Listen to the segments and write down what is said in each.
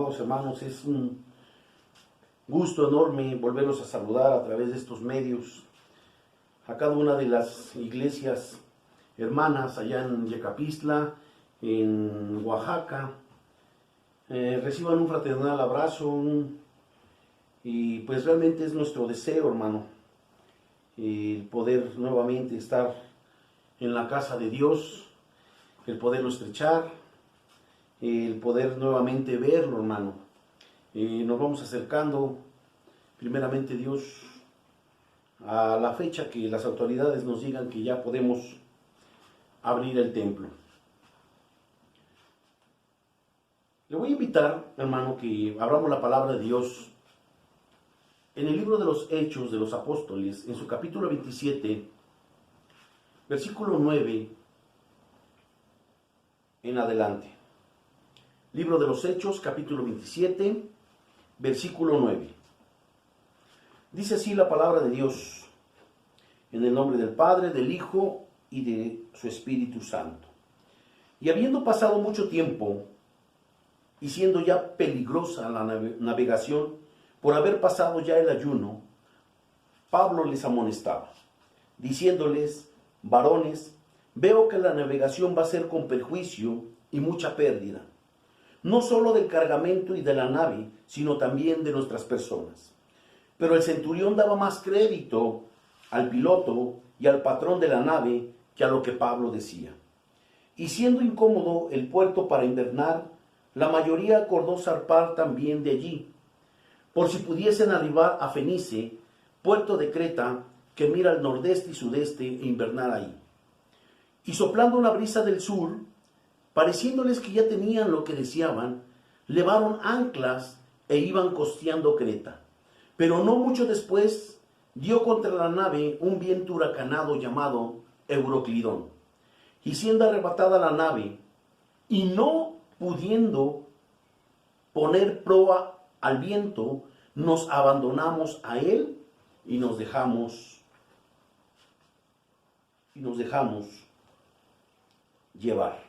amados hermanos, es un gusto enorme volverlos a saludar a través de estos medios, a cada una de las iglesias hermanas allá en Yecapistla, en Oaxaca. Reciban un fraternal abrazo y pues realmente es nuestro deseo, hermano, el poder nuevamente estar en la casa de Dios, el poderlo estrechar, el poder nuevamente verlo, hermano. Nos vamos acercando, primeramente Dios, a la fecha que las autoridades nos digan que ya podemos abrir el templo. Le voy a invitar, hermano, que abramos la palabra de Dios en el libro de los Hechos de los Apóstoles, en su capítulo 27, versículo 9 en adelante. Libro de los Hechos, capítulo 27, versículo 9. Dice así la palabra de Dios, en el nombre del Padre, del Hijo y de su Espíritu Santo. Y habiendo pasado mucho tiempo, y siendo ya peligrosa la navegación, por haber pasado ya el ayuno, Pablo les amonestaba, diciéndoles: varones, veo que la navegación va a ser con perjuicio y mucha pérdida, no solo del cargamento y de la nave, sino también de nuestras personas. Pero el centurión daba más crédito al piloto y al patrón de la nave que a lo que Pablo decía. Y siendo incómodo el puerto para invernar, la mayoría acordó zarpar también de allí, por si pudiesen arribar a Fenice, puerto de Creta, que mira al nordeste y sudeste, e invernar ahí. Y soplando una brisa del sur, pareciéndoles que ya tenían lo que deseaban, levaron anclas e iban costeando Creta. Pero no mucho después dio contra la nave un viento huracanado llamado Euroclidón. Y siendo arrebatada la nave, y no pudiendo poner proa al viento, nos abandonamos a él y nos dejamos llevar.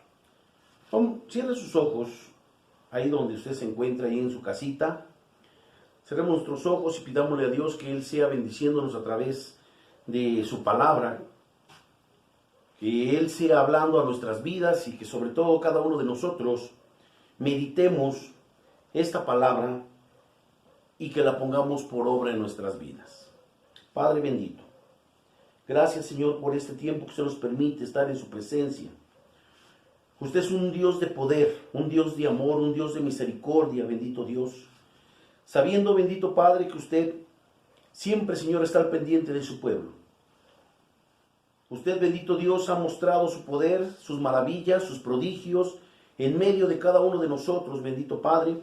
Cierre sus ojos ahí donde usted se encuentra, ahí en su casita. Cerremos nuestros ojos y pidámosle a Dios que Él sea bendiciéndonos a través de su palabra, que Él sea hablando a nuestras vidas y que sobre todo cada uno de nosotros meditemos esta palabra y que la pongamos por obra en nuestras vidas. Padre bendito, gracias Señor por este tiempo que usted nos permite estar en su presencia. Usted es un Dios de poder, un Dios de amor, un Dios de misericordia, bendito Dios. Sabiendo, bendito Padre, que usted siempre, Señor, está al pendiente de su pueblo. Usted, bendito Dios, ha mostrado su poder, sus maravillas, sus prodigios en medio de cada uno de nosotros, bendito Padre.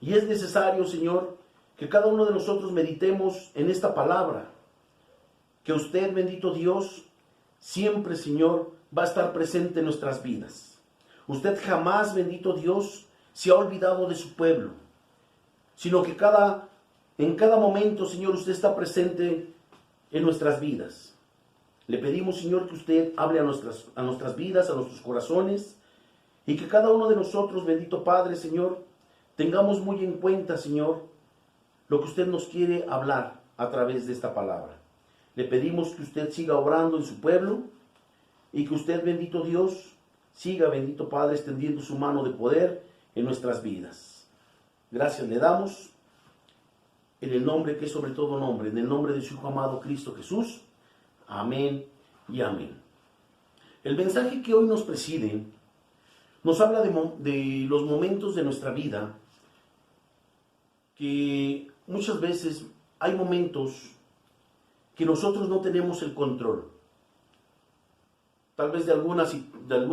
Y es necesario, Señor, que cada uno de nosotros meditemos en esta palabra. Que usted, bendito Dios, siempre, Señor, va a estar presente en nuestras vidas. Usted jamás, bendito Dios, se ha olvidado de su pueblo, sino que en cada momento, Señor, usted está presente en nuestras vidas. Le pedimos, Señor, que usted hable a nuestras vidas, a nuestros corazones, y que cada uno de nosotros, bendito Padre, Señor, tengamos muy en cuenta, Señor, lo que usted nos quiere hablar a través de esta palabra. Le pedimos que usted siga obrando en su pueblo y que usted, bendito Dios, siga, bendito Padre, extendiendo su mano de poder en nuestras vidas. Gracias le damos en el nombre que es sobre todo nombre, en el nombre de su Hijo amado Cristo Jesús. Amén y amén. El mensaje que hoy nos preside nos habla de los momentos de nuestra vida que muchas veces hay momentos que nosotros no tenemos el control. Tal vez de alguna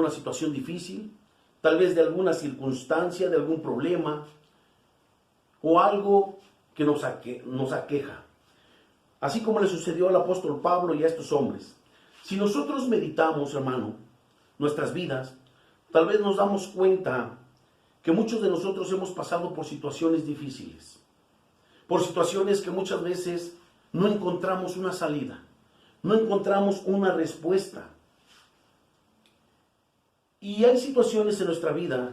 situación difícil, tal vez de alguna circunstancia, de algún problema o algo que nos aqueja. Así como le sucedió al apóstol Pablo y a estos hombres. Si nosotros meditamos, hermano, nuestras vidas, tal vez nos damos cuenta que muchos de nosotros hemos pasado por situaciones difíciles, por situaciones que muchas veces no encontramos una salida, no encontramos una respuesta. Y hay situaciones en nuestra vida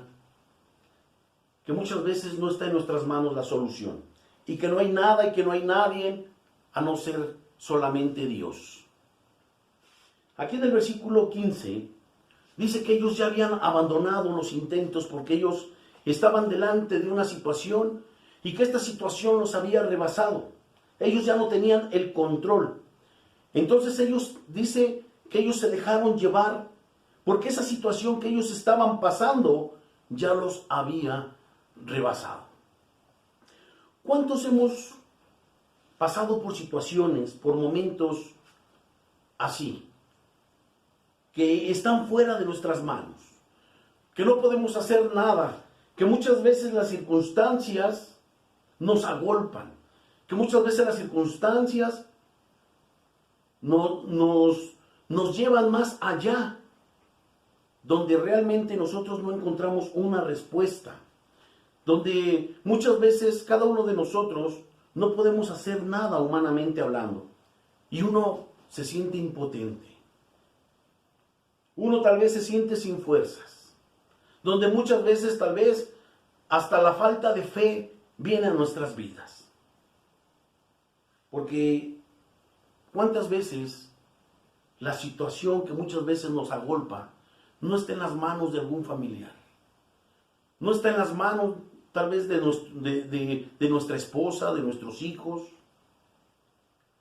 que muchas veces no está en nuestras manos la solución y que no hay nada y que no hay nadie a no ser solamente Dios. Aquí en el versículo 15 dice que ellos ya habían abandonado los intentos porque ellos estaban delante de una situación y que esta situación los había rebasado. Ellos ya no tenían el control. Entonces dice que ellos se dejaron llevar porque esa situación que ellos estaban pasando ya los había rebasado. ¿Cuántos hemos pasado por situaciones, por momentos así, que están fuera de nuestras manos, que no podemos hacer nada, que muchas veces las circunstancias nos agolpan, que muchas veces las circunstancias nos llevan más allá, donde realmente nosotros no encontramos una respuesta, donde muchas veces cada uno de nosotros no podemos hacer nada humanamente hablando, y uno se siente impotente. Uno tal vez se siente sin fuerzas, donde muchas veces tal vez hasta la falta de fe viene a nuestras vidas. Porque ¿cuántas veces la situación que muchas veces nos agolpa no está en las manos de algún familiar? No está en las manos tal vez de nuestra esposa, de nuestros hijos.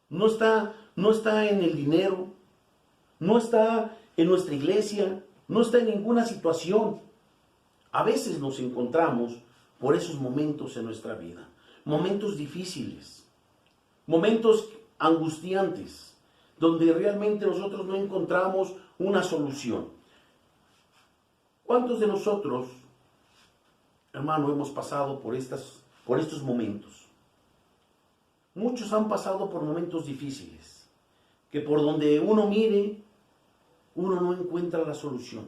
No está en el dinero, no está en nuestra iglesia, no está en ninguna situación. A veces nos encontramos por esos momentos en nuestra vida, momentos difíciles, momentos angustiantes, donde realmente nosotros no encontramos una solución. ¿Cuántos de nosotros, hermano, hemos pasado por estos momentos? Muchos han pasado por momentos difíciles, que por donde uno mire, uno no encuentra la solución.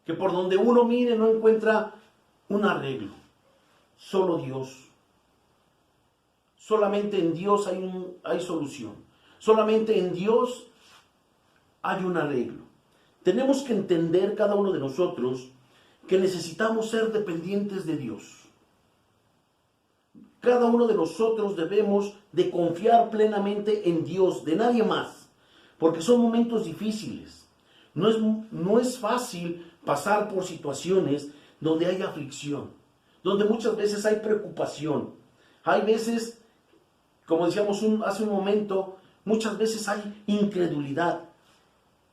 Que por donde uno mire no encuentra un arreglo. Solo Dios. Solamente en Dios hay solución. Solamente en Dios hay un arreglo. Tenemos que entender cada uno de nosotros que necesitamos ser dependientes de Dios. Cada uno de nosotros debemos de confiar plenamente en Dios, de nadie más, porque son momentos difíciles. No es fácil pasar por situaciones donde hay aflicción, donde muchas veces hay preocupación. Hay veces, como decíamos hace un momento, muchas veces hay incredulidad.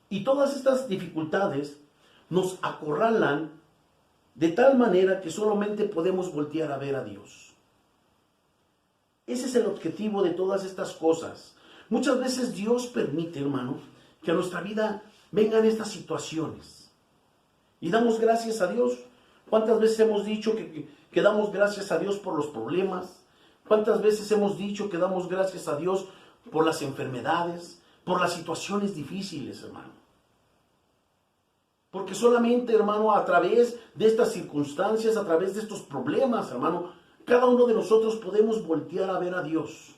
Y todas estas dificultades nos acorralan de tal manera que solamente podemos voltear a ver a Dios. Ese es el objetivo de todas estas cosas. Muchas veces Dios permite, hermano, que a nuestra vida vengan estas situaciones. Y damos gracias a Dios. ¿Cuántas veces hemos dicho que damos gracias a Dios por los problemas? ¿Cuántas veces hemos dicho que damos gracias a Dios por las enfermedades, por las situaciones difíciles, hermano? Porque solamente, hermano, a través de estas circunstancias, a través de estos problemas, hermano, cada uno de nosotros podemos voltear a ver a Dios.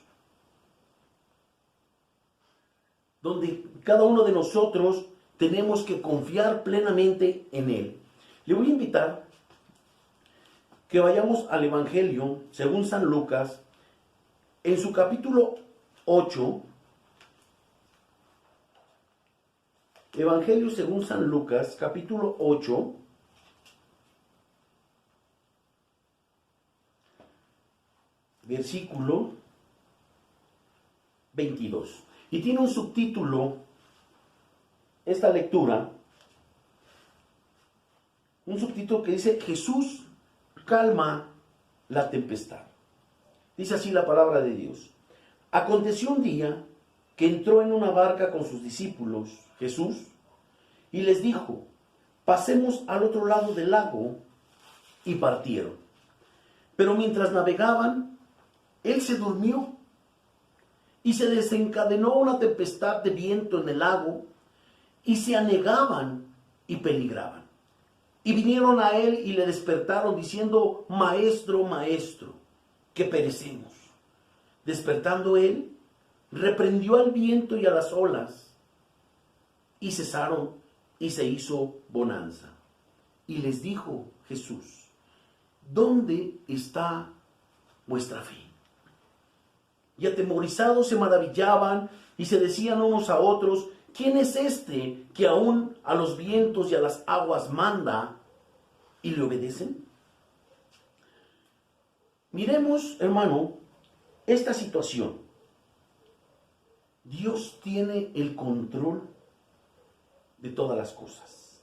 Donde cada uno de nosotros tenemos que confiar plenamente en Él. Le voy a invitar que vayamos al Evangelio según San Lucas, en su capítulo 8. Evangelio según San Lucas, capítulo 8. Versículo 22. Y tiene un subtítulo, esta lectura, un subtítulo que dice: Jesús calma la tempestad. Dice así la palabra de Dios. Aconteció un día que entró en una barca con sus discípulos, Jesús, y les dijo: pasemos al otro lado del lago, y partieron. Pero mientras navegaban, él se durmió, y se desencadenó una tempestad de viento en el lago, y se anegaban y peligraban. Y vinieron a él y le despertaron diciendo: Maestro, maestro, que perecemos. Despertando él, reprendió al viento y a las olas, y cesaron, y se hizo bonanza. Y les dijo Jesús: ¿dónde está vuestra fe? Y atemorizados se maravillaban y se decían unos a otros, ¿quién es este que aún a los vientos y a las aguas manda y le obedecen? Miremos, hermano, esta situación. Dios tiene el control de todas las cosas.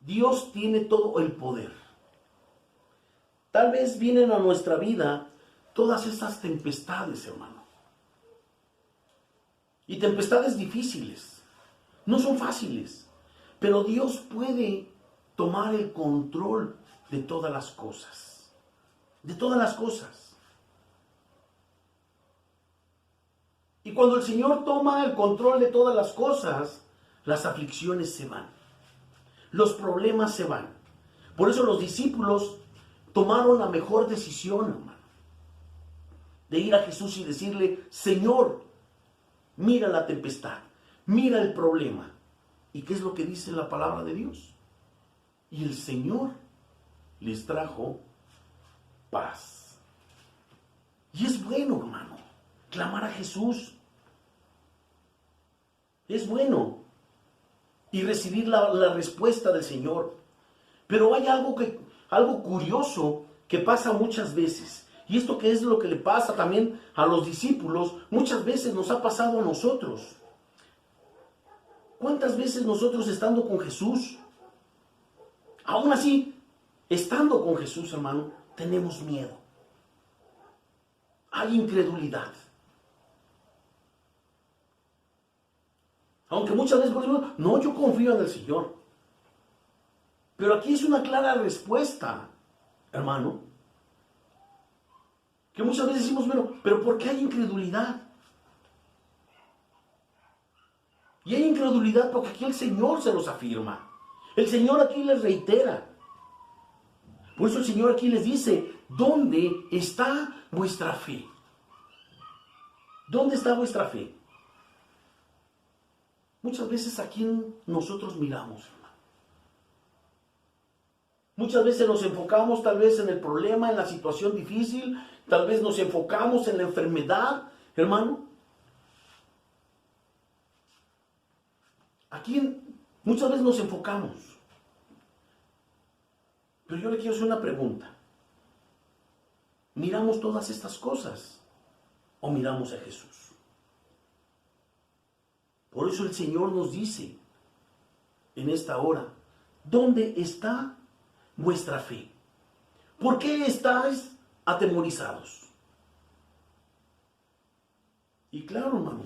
Dios tiene todo el poder. Tal vez vienen a nuestra vida todas esas tempestades, hermano. Y tempestades difíciles. No son fáciles. Pero Dios puede tomar el control de todas las cosas. De todas las cosas. Y cuando el Señor toma el control de todas las cosas, las aflicciones se van. Los problemas se van. Por eso los discípulos tomaron la mejor decisión, hermano. De ir a Jesús y decirle, Señor, mira la tempestad, mira el problema. ¿Y qué es lo que dice la palabra de Dios? Y el Señor les trajo paz. Y es bueno, hermano, clamar a Jesús. Es bueno. Y recibir la respuesta del Señor. Pero hay algo curioso que pasa muchas veces. Y esto que es lo que le pasa también a los discípulos, muchas veces nos ha pasado a nosotros. ¿Cuántas veces nosotros estando con Jesús, aún así, estando con Jesús, hermano, tenemos miedo? Hay incredulidad. Aunque muchas veces decimos, no, yo confío en el Señor. Pero aquí es una clara respuesta, hermano. Que muchas veces decimos, pero ¿por qué hay incredulidad? Y hay incredulidad porque aquí el Señor se los afirma. El Señor aquí les reitera. Por eso el Señor aquí les dice, ¿dónde está vuestra fe? ¿Dónde está vuestra fe? Muchas veces aquí nosotros miramos, hermano. Muchas veces nos enfocamos tal vez en el problema, en la situación difícil, tal vez nos enfocamos en la enfermedad, hermano. Aquí muchas veces nos enfocamos. Pero yo le quiero hacer una pregunta. ¿Miramos todas estas cosas o miramos a Jesús? Por eso el Señor nos dice en esta hora, ¿dónde está vuestra fe? ¿Por qué estáis atemorizados? Y claro, hermano,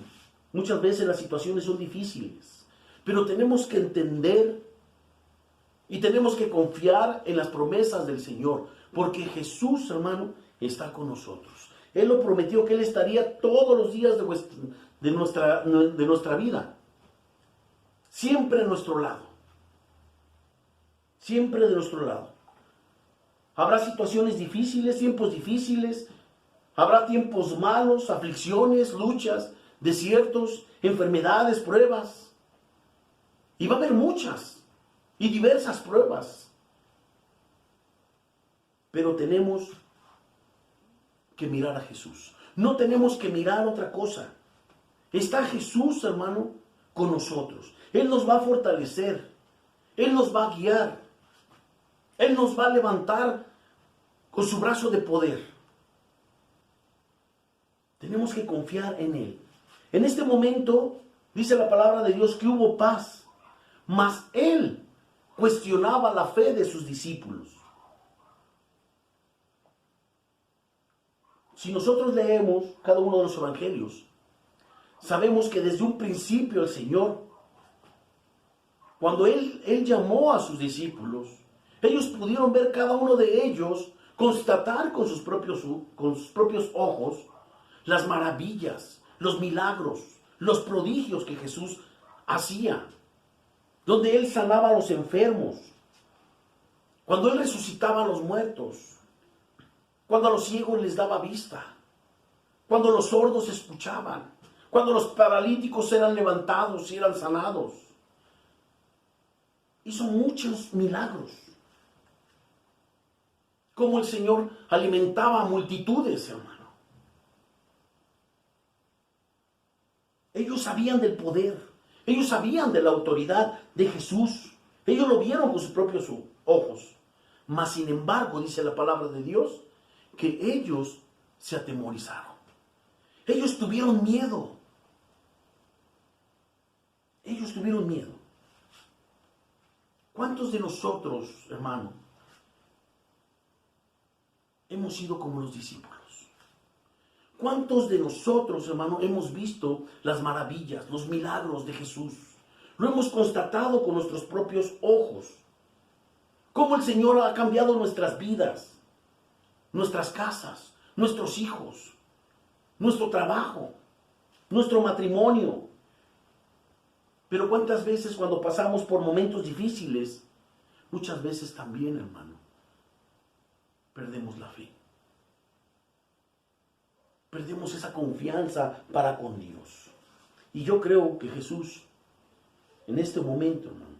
muchas veces las situaciones son difíciles, pero tenemos que entender y tenemos que confiar en las promesas del Señor, porque Jesús, hermano, está con nosotros. Él lo prometió que Él estaría todos los días de nuestra vida, siempre a nuestro lado, siempre de nuestro lado. Habrá situaciones difíciles, tiempos difíciles, habrá tiempos malos, aflicciones, luchas, desiertos, enfermedades, pruebas, y va a haber muchas y diversas pruebas, pero tenemos que mirar a Jesús. No tenemos que mirar otra cosa. Está Jesús, hermano, con nosotros. Él nos va a fortalecer. Él nos va a guiar. Él nos va a levantar con su brazo de poder. Tenemos que confiar en Él. En este momento, dice la palabra de Dios que hubo paz, mas Él cuestionaba la fe de sus discípulos. Si nosotros leemos cada uno de los evangelios, sabemos que desde un principio el Señor, cuando Él llamó a sus discípulos, ellos pudieron ver cada uno de ellos, constatar con sus propios ojos las maravillas, los milagros, los prodigios que Jesús hacía, donde Él sanaba a los enfermos, cuando Él resucitaba a los muertos, cuando a los ciegos les daba vista, cuando los sordos escuchaban, cuando los paralíticos eran levantados y eran sanados. Hizo muchos milagros. Cómo el Señor alimentaba a multitudes, hermano. Ellos sabían del poder. Ellos sabían de la autoridad de Jesús. Ellos lo vieron con sus propios ojos. Mas, sin embargo, dice la palabra de Dios, que ellos se atemorizaron. Ellos tuvieron miedo. Ellos tuvieron miedo. ¿Cuántos de nosotros, hermano, hemos sido como los discípulos? ¿Cuántos de nosotros, hermano, hemos visto las maravillas, los milagros de Jesús? Lo hemos constatado con nuestros propios ojos. Cómo el Señor ha cambiado nuestras vidas, nuestras casas, nuestros hijos, nuestro trabajo, nuestro matrimonio. Pero cuántas veces cuando pasamos por momentos difíciles, muchas veces también, hermano, perdemos la fe. Perdemos esa confianza para con Dios. Y yo creo que Jesús, en este momento, hermano,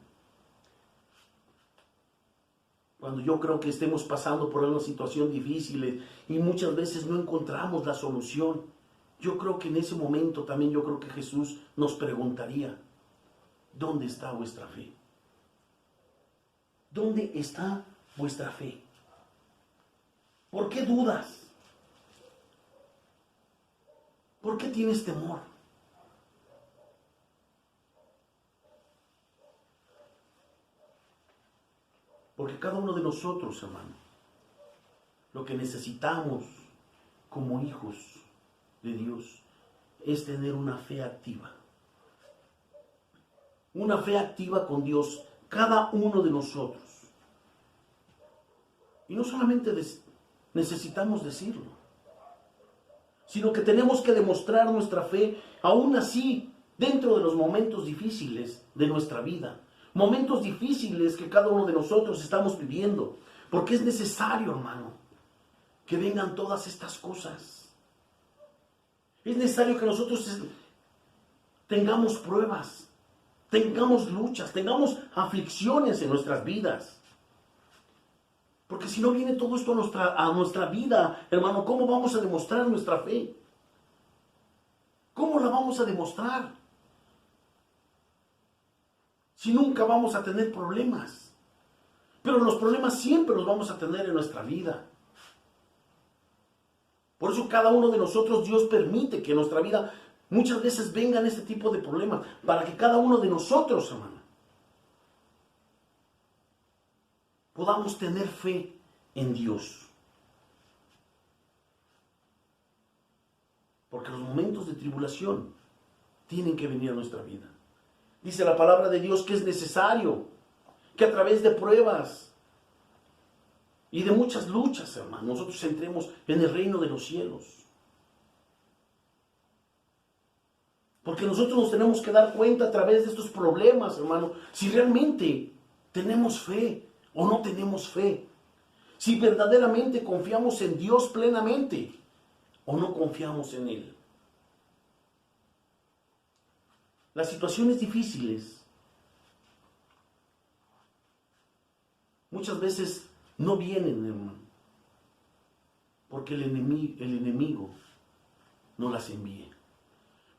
cuando yo creo que estemos pasando por una situación difícil y muchas veces no encontramos la solución, yo creo que en ese momento también yo creo que Jesús nos preguntaría, ¿dónde está vuestra fe? ¿Dónde está vuestra fe? ¿Por qué dudas? ¿Por qué tienes temor? Porque cada uno de nosotros, hermano, lo que necesitamos como hijos de Dios es tener una fe activa. Una fe activa con Dios, cada uno de nosotros. Y no solamente necesitamos decirlo, sino que tenemos que demostrar nuestra fe, aún así, dentro de los momentos difíciles de nuestra vida. Momentos difíciles que cada uno de nosotros estamos viviendo. Porque es necesario, hermano, que vengan todas estas cosas. Es necesario que nosotros tengamos pruebas, tengamos luchas, tengamos aflicciones en nuestras vidas. Porque si no viene todo esto a nuestra vida, hermano, ¿cómo vamos a demostrar nuestra fe? ¿Cómo la vamos a demostrar? Si nunca vamos a tener problemas. Pero los problemas siempre los vamos a tener en nuestra vida. Por eso cada uno de nosotros, Dios permite que en nuestra vida muchas veces vengan este tipo de problemas. Para que cada uno de nosotros, hermano, podamos tener fe en Dios. Porque los momentos de tribulación tienen que venir a nuestra vida. Dice la palabra de Dios que es necesario que a través de pruebas y de muchas luchas, hermano, nosotros entremos en el reino de los cielos. Porque nosotros nos tenemos que dar cuenta a través de estos problemas, hermano, si realmente tenemos fe o no tenemos fe. Si verdaderamente confiamos en Dios plenamente o no confiamos en Él. Las situaciones difíciles muchas veces no vienen, hermano, porque el enemigo no las envía.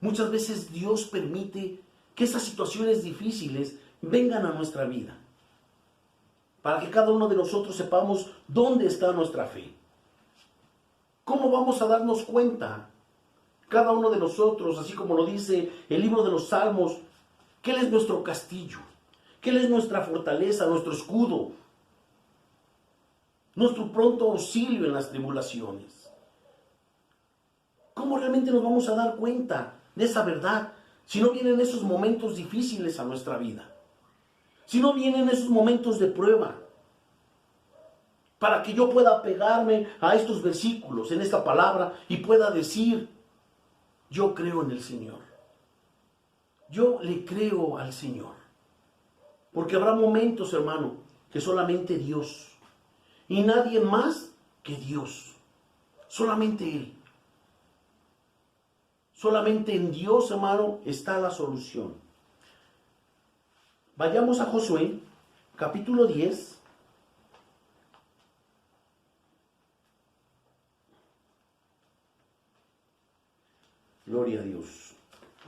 Muchas veces Dios permite que esas situaciones difíciles vengan a nuestra vida, para que cada uno de nosotros sepamos dónde está nuestra fe. ¿Cómo vamos a darnos cuenta? Cada uno de nosotros, así como lo dice el libro de los Salmos, que Él es nuestro castillo, que Él es nuestra fortaleza, nuestro escudo, nuestro pronto auxilio en las tribulaciones. ¿Cómo realmente nos vamos a dar cuenta de esa verdad si no vienen esos momentos difíciles a nuestra vida? Si no vienen esos momentos de prueba, para que yo pueda pegarme a estos versículos, en esta palabra, y pueda decir, yo creo en el Señor. Yo le creo al Señor. Porque habrá momentos, hermano, que solamente Dios, y nadie más que Dios, solamente Él. Solamente en Dios, hermano, está la solución. Vayamos a Josué, capítulo 10, Gloria a Dios.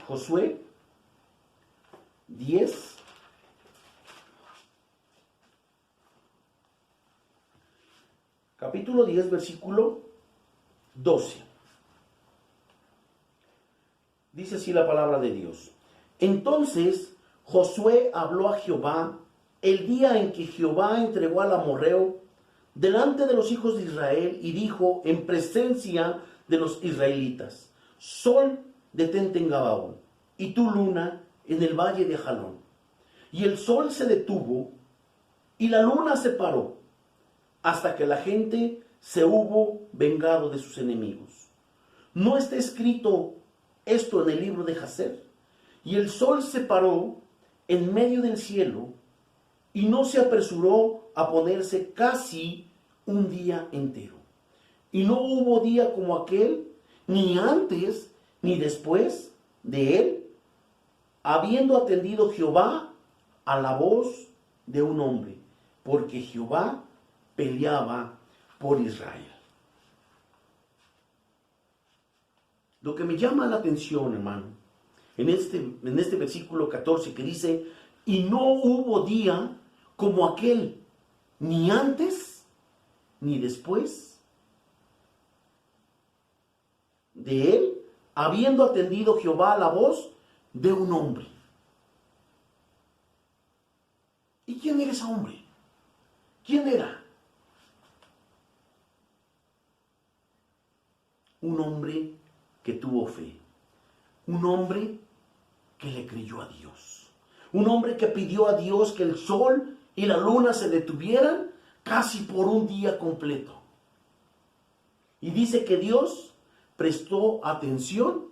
Josué 10. Capítulo 10, versículo 12. Dice así la palabra de Dios. Entonces Josué habló a Jehová el día en que Jehová entregó al amorreo delante de los hijos de Israel y dijo en presencia de los israelitas: Sol, detente en Gabaón, y tú, luna, en el valle de Jalón. Y el sol se detuvo y la luna se paró hasta que la gente se hubo vengado de sus enemigos. ¿No está escrito esto en el libro de Jacer? Y el sol se paró en medio del cielo y no se apresuró a ponerse casi un día entero. Y no hubo día como aquel, ni antes ni después de él, habiendo atendido Jehová a la voz de un hombre, porque Jehová peleaba por Israel. Lo que me llama la atención, hermano, en este versículo 14 que dice: y no hubo día como aquel, ni antes ni después de él, habiendo atendido Jehová a la voz de un hombre. ¿Y quién era ese hombre? ¿Quién era? Un hombre que tuvo fe, un hombre que le creyó a Dios, un hombre que pidió a Dios que el sol y la luna se detuvieran casi por un día completo. Y dice que Dios prestó atención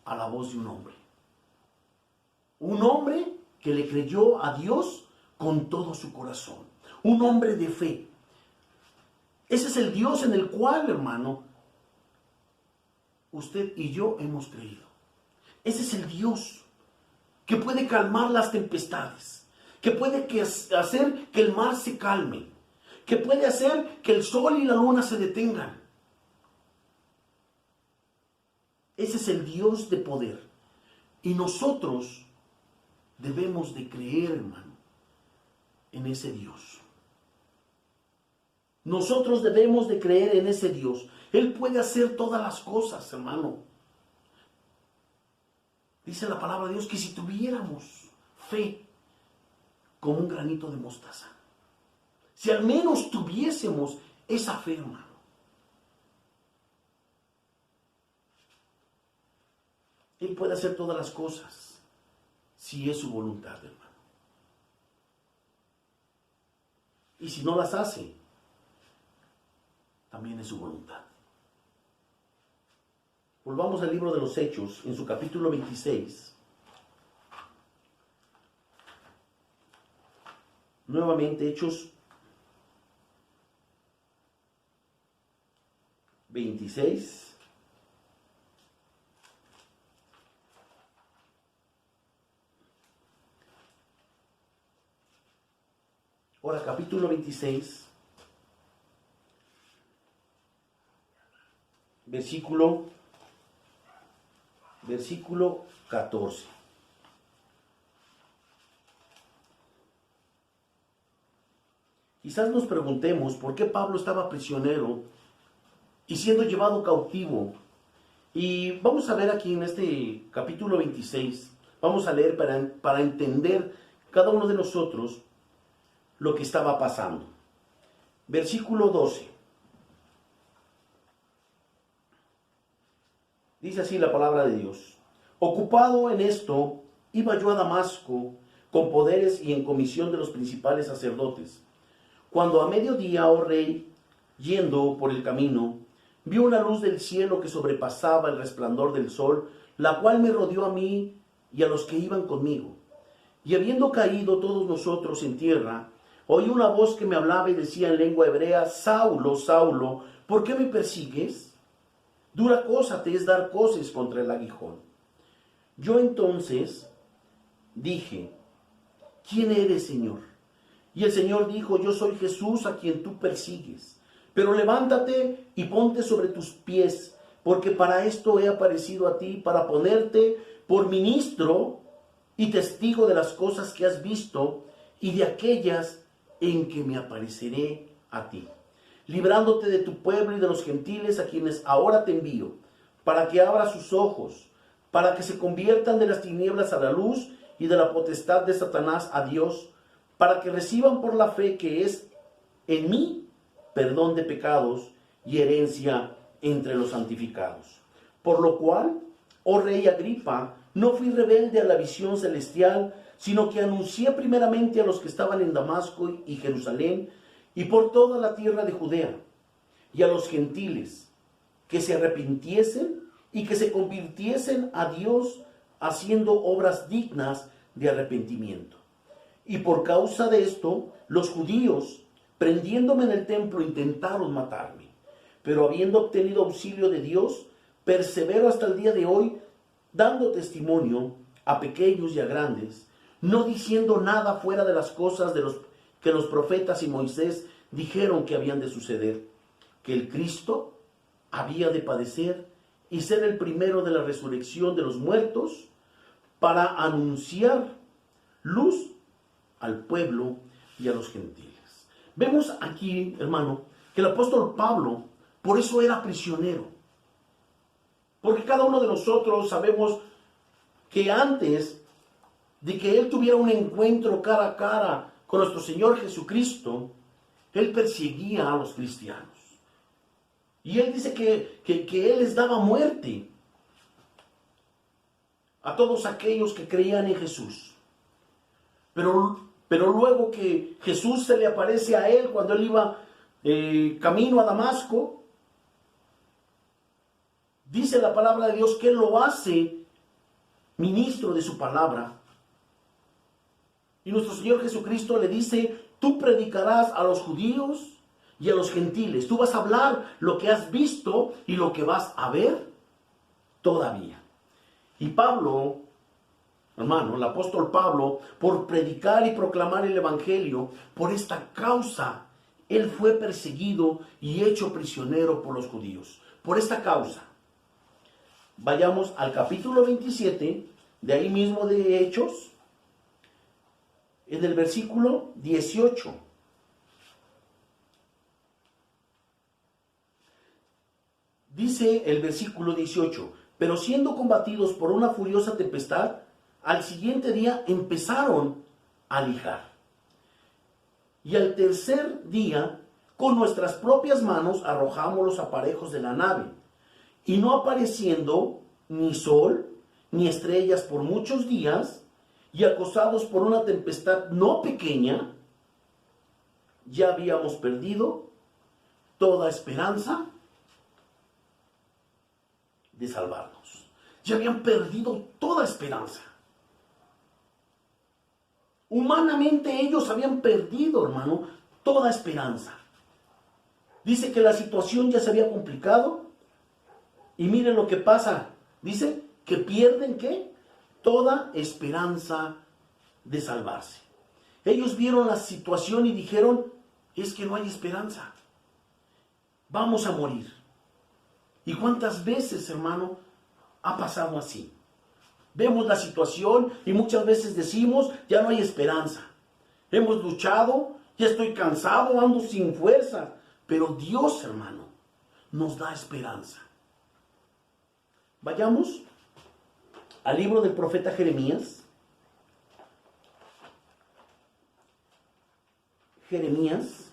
a la voz de un hombre que le creyó a Dios con todo su corazón, un hombre de fe. Ese es el Dios en el cual, hermano, usted y yo hemos creído. Ese es el Dios que puede calmar las tempestades, que puede hacer que el mar se calme, que puede hacer que el sol y la luna se detengan. Ese es el Dios de poder. Y nosotros debemos de creer, hermano, en ese Dios. Nosotros debemos de creer en ese Dios. Él puede hacer todas las cosas, hermano. Dice la palabra de Dios que si tuviéramos fe como un granito de mostaza, si al menos tuviésemos esa fe, hermano, Él puede hacer todas las cosas si es su voluntad, hermano. Y si no las hace, también es su voluntad. Volvamos al libro de los Hechos, en su capítulo 26. Nuevamente, Hechos 26. Ahora, capítulo 26, versículo 14. Quizás nos preguntemos por qué Pablo estaba prisionero y siendo llevado cautivo. Y vamos a ver aquí en este capítulo 26, vamos a leer para entender cada uno de nosotros lo que estaba pasando. Versículo 12. Dice así la palabra de Dios: ocupado en esto, iba yo a Damasco con poderes y en comisión de los principales sacerdotes. Cuando a mediodía, oh rey, yendo por el camino, vi una luz del cielo que sobrepasaba el resplandor del sol, la cual me rodeó a mí y a los que iban conmigo. Y habiendo caído todos nosotros en tierra, oí una voz que me hablaba y decía en lengua hebrea: Saulo, Saulo, ¿por qué me persigues? Dura cosa te es dar coces contra el aguijón. Yo entonces dije: ¿quién eres, Señor? Y el Señor dijo: yo soy Jesús a quien tú persigues. Pero levántate y ponte sobre tus pies, porque para esto he aparecido a ti, para ponerte por ministro y testigo de las cosas que has visto y de aquellas en que me apareceré a ti, librándote de tu pueblo y de los gentiles a quienes ahora te envío, para que abra sus ojos, para que se conviertan de las tinieblas a la luz y de la potestad de Satanás a Dios, para que reciban por la fe que es en mí perdón de pecados y herencia entre los santificados. Por lo cual, oh rey Agripa, no fui rebelde a la visión celestial, sino que anuncié primeramente a los que estaban en Damasco y Jerusalén y por toda la tierra de Judea, y a los gentiles, que se arrepintiesen y que se convirtiesen a Dios haciendo obras dignas de arrepentimiento. Y por causa de esto, los judíos, prendiéndome en el templo, intentaron matarme. Pero habiendo obtenido auxilio de Dios, persevero hasta el día de hoy, dando testimonio a pequeños y a grandes, no diciendo nada fuera de las cosas que los profetas y Moisés dijeron que habían de suceder, que el Cristo había de padecer y ser el primero de la resurrección de los muertos, para anunciar luz al pueblo y a los gentiles. Vemos aquí, hermano, que el apóstol Pablo, por eso era prisionero. Porque cada uno de nosotros sabemos que antes de que él tuviera un encuentro cara a cara con nuestro Señor Jesucristo, él perseguía a los cristianos. Y él dice que él les daba muerte a todos aquellos que creían en Jesús. Pero luego que Jesús se le aparece a él cuando él iba camino a Damasco, dice la palabra de Dios que él lo hace ministro de su palabra. Y nuestro Señor Jesucristo le dice: tú predicarás a los judíos y a los gentiles. Tú vas a hablar lo que has visto y lo que vas a ver todavía. Y Pablo, hermano, el apóstol Pablo, por predicar y proclamar el evangelio, por esta causa, él fue perseguido y hecho prisionero por los judíos. Por esta causa. Vayamos al capítulo 27, de ahí mismo de Hechos, en el versículo 18. Dice el versículo 18: pero siendo combatidos por una furiosa tempestad, al siguiente día empezaron a lijar. Y al tercer día, con nuestras propias manos arrojamos los aparejos de la nave. Y no apareciendo ni sol ni estrellas por muchos días, y acosados por una tempestad no pequeña, ya habíamos perdido toda esperanza de salvarnos. Ya habían perdido toda esperanza. Humanamente ellos habían perdido, hermano, toda esperanza. Dice que la situación ya se había complicado. Y miren lo que pasa. Dice que pierden, ¿qué? Toda esperanza de salvarse. Ellos vieron la situación y dijeron: es que no hay esperanza. Vamos a morir. ¿Y cuántas veces, hermano, ha pasado así? Vemos la situación y muchas veces decimos: ya no hay esperanza. Hemos luchado, ya estoy cansado, ando sin fuerza. Pero Dios, hermano, nos da esperanza. Vayamos al libro del profeta Jeremías. Jeremías.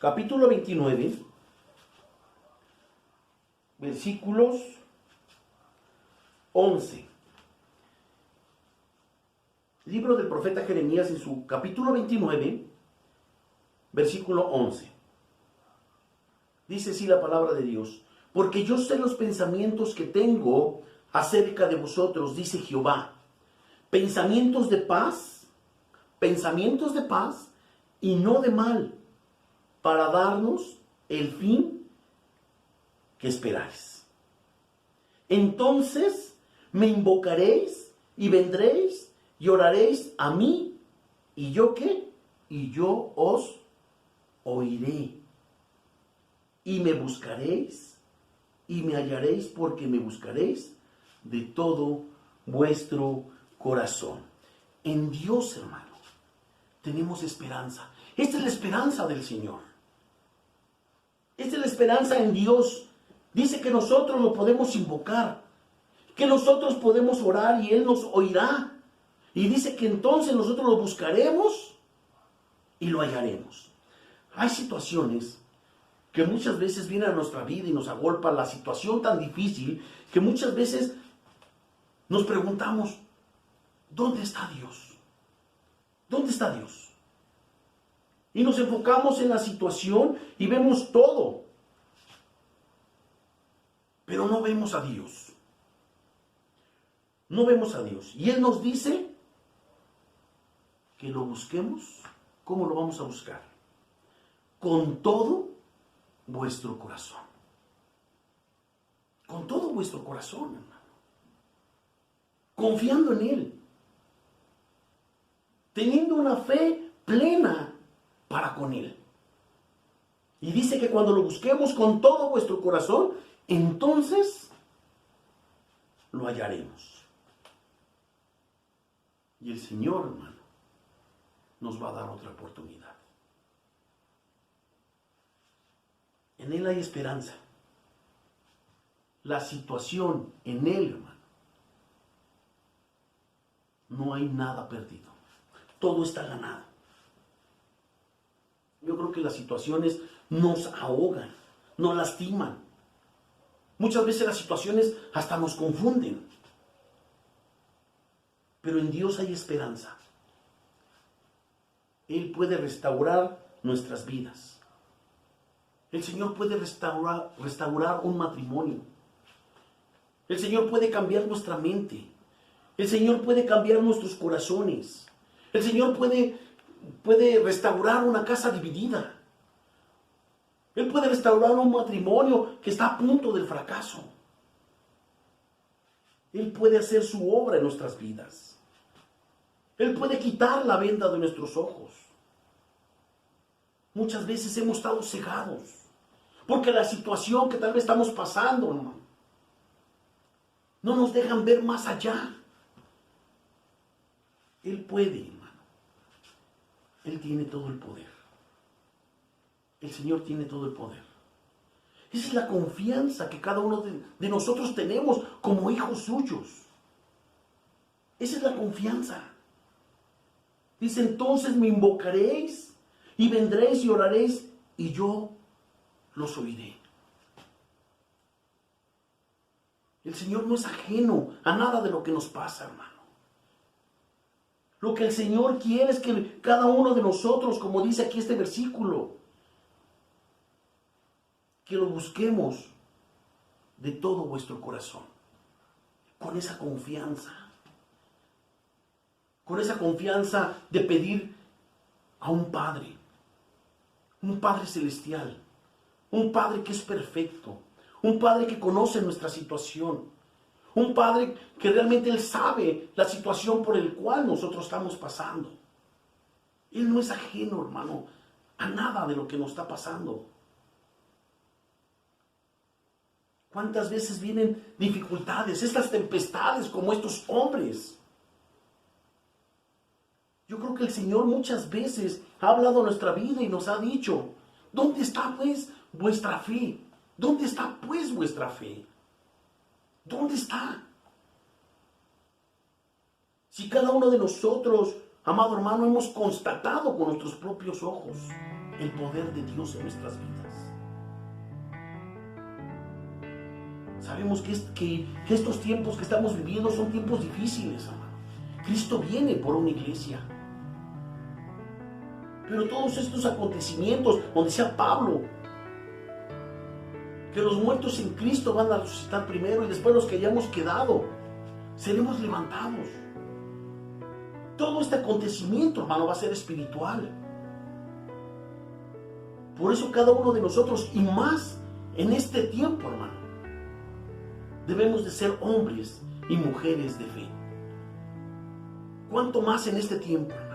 Capítulo 29, versículos 11. Libro del profeta Jeremías, en su capítulo 29, versículo 11. Dice así la palabra de Dios: porque yo sé los pensamientos que tengo acerca de vosotros, dice Jehová, pensamientos de paz y no de mal, para darnos el fin que esperáis. Entonces me invocaréis y vendréis y oraréis a mí, y yo, ¿qué? y yo os oiré. Y me buscaréis y me hallaréis, porque me buscaréis de todo vuestro corazón. En Dios, hermano, tenemos esperanza. Esta es la esperanza del Señor. Esta es la esperanza en Dios. Dice que nosotros lo podemos invocar, que nosotros podemos orar y Él nos oirá. Y dice que entonces nosotros lo buscaremos y lo hallaremos. Hay situaciones que muchas veces vienen a nuestra vida y nos agolpa la situación tan difícil que muchas veces nos preguntamos, ¿dónde está Dios? ¿Dónde está Dios? Y nos enfocamos en la situación y vemos todo, pero no vemos a Dios. No vemos a Dios. Y Él nos dice que lo busquemos. ¿Cómo lo vamos a buscar? Con todo vuestro corazón. Con todo vuestro corazón, hermano. Confiando en Él. Teniendo una fe plena para con Él. Y dice que cuando lo busquemos con todo vuestro corazón, entonces lo hallaremos. Y el Señor, hermano, nos va a dar otra oportunidad. En Él hay esperanza. La situación en Él, hermano, no hay nada perdido. Todo está ganado. Yo creo que las situaciones nos ahogan, nos lastiman. Muchas veces las situaciones hasta nos confunden. Pero en Dios hay esperanza. Él puede restaurar nuestras vidas. El Señor puede restaurar un matrimonio. El Señor puede cambiar nuestra mente. El Señor puede cambiar nuestros corazones. El Señor puede restaurar una casa dividida. Él puede restaurar un matrimonio que está a punto del fracaso. Él puede hacer su obra en nuestras vidas. Él puede quitar la venda de nuestros ojos. Muchas veces hemos estado cegados porque la situación que tal vez estamos pasando, hermano, no nos dejan ver más allá. Él puede, hermano. Él tiene todo el poder. El Señor tiene todo el poder. Esa es la confianza que cada uno de nosotros tenemos como hijos suyos. Esa es la confianza. Dice, entonces me invocaréis y vendréis y oraréis y yo los oiré. El Señor no es ajeno a nada de lo que nos pasa, hermano. Lo que el Señor quiere es que cada uno de nosotros, como dice aquí este versículo, que lo busquemos de todo vuestro corazón, con esa confianza de pedir a un Padre celestial, un Padre que es perfecto, un Padre que conoce nuestra situación, un Padre que realmente Él sabe la situación por la cual nosotros estamos pasando. Él no es ajeno, hermano, a nada de lo que nos está pasando. ¿Cuántas veces vienen dificultades, estas tempestades como estos hombres? Yo creo que el Señor muchas veces ha hablado a nuestra vida y nos ha dicho, ¿dónde está pues vuestra fe? ¿Dónde está pues vuestra fe? ¿Dónde está? Si cada uno de nosotros, amado hermano, hemos constatado con nuestros propios ojos el poder de Dios en nuestras vidas. Sabemos que estos tiempos que estamos viviendo son tiempos difíciles, hermano. Cristo viene por una iglesia. Pero todos estos acontecimientos, donde decía Pablo, que los muertos en Cristo van a resucitar primero y después los que hayamos quedado, seremos levantados. Todo este acontecimiento, hermano, va a ser espiritual. Por eso cada uno de nosotros, y más en este tiempo, hermano, debemos de ser hombres y mujeres de fe. ¿Cuánto más en este tiempo, hermano?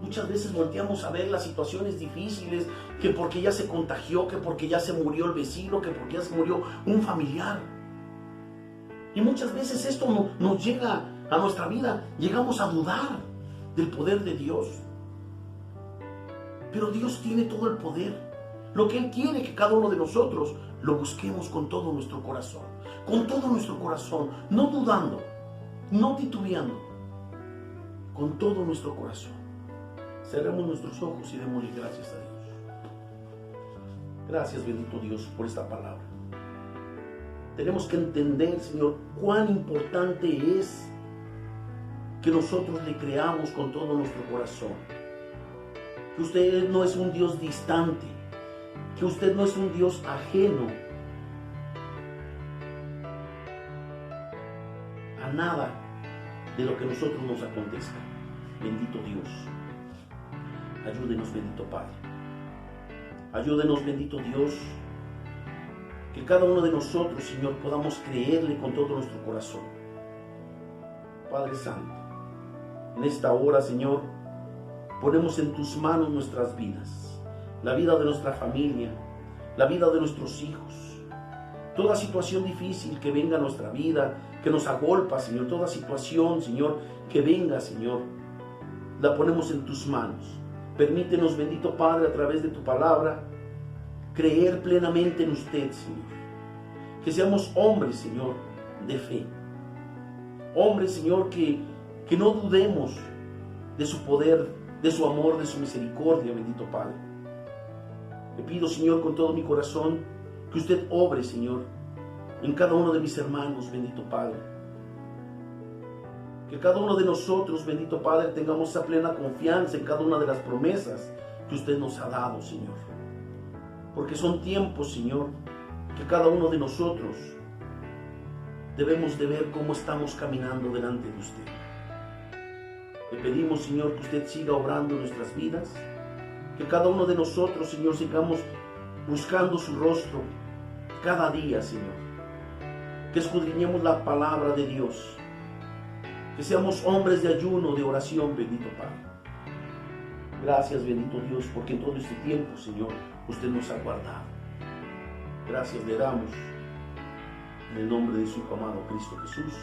Muchas veces volteamos a ver las situaciones difíciles, que porque ya se contagió, que porque ya se murió el vecino, que porque ya se murió un familiar. Y muchas veces esto nos llega a nuestra vida, llegamos a dudar del poder de Dios. Pero Dios tiene todo el poder. Lo que Él quiere que cada uno de nosotros lo busquemos con todo nuestro corazón. Con todo nuestro corazón, no dudando, no titubeando. Con todo nuestro corazón. Cerremos nuestros ojos y démosle gracias a Dios. Gracias, bendito Dios, por esta palabra. Tenemos que entender, Señor, cuán importante es que nosotros le creamos con todo nuestro corazón. Que usted no es un Dios distante, que usted no es un Dios ajeno a nada de lo que a nosotros nos acontezca. Bendito Dios. Ayúdenos, bendito Padre. Ayúdenos, bendito Dios, que cada uno de nosotros, Señor, podamos creerle con todo nuestro corazón. Padre Santo, en esta hora, Señor, ponemos en tus manos nuestras vidas, la vida de nuestra familia, la vida de nuestros hijos, toda situación difícil que venga a nuestra vida, que nos agolpa, Señor, toda situación, Señor, que venga, Señor, la ponemos en tus manos. Permítenos, bendito Padre, a través de tu palabra, creer plenamente en usted, Señor. Que seamos hombres, Señor, de fe. Hombres, Señor, que no dudemos de su poder, de su amor, de su misericordia, bendito Padre. Le pido, Señor, con todo mi corazón, que usted obre, Señor, en cada uno de mis hermanos, bendito Padre. Que cada uno de nosotros, bendito Padre, tengamos esa plena confianza en cada una de las promesas que usted nos ha dado, Señor. Porque son tiempos, Señor, que cada uno de nosotros debemos de ver cómo estamos caminando delante de usted. Le pedimos, Señor, que usted siga obrando en nuestras vidas, que cada uno de nosotros, Señor, sigamos buscando su rostro cada día, Señor. Que escudriñemos la palabra de Dios. Que seamos hombres de ayuno, de oración, bendito Padre. Gracias, bendito Dios, porque en todo este tiempo, Señor, usted nos ha guardado. Gracias le damos en el nombre de su Hijo amado Cristo Jesús.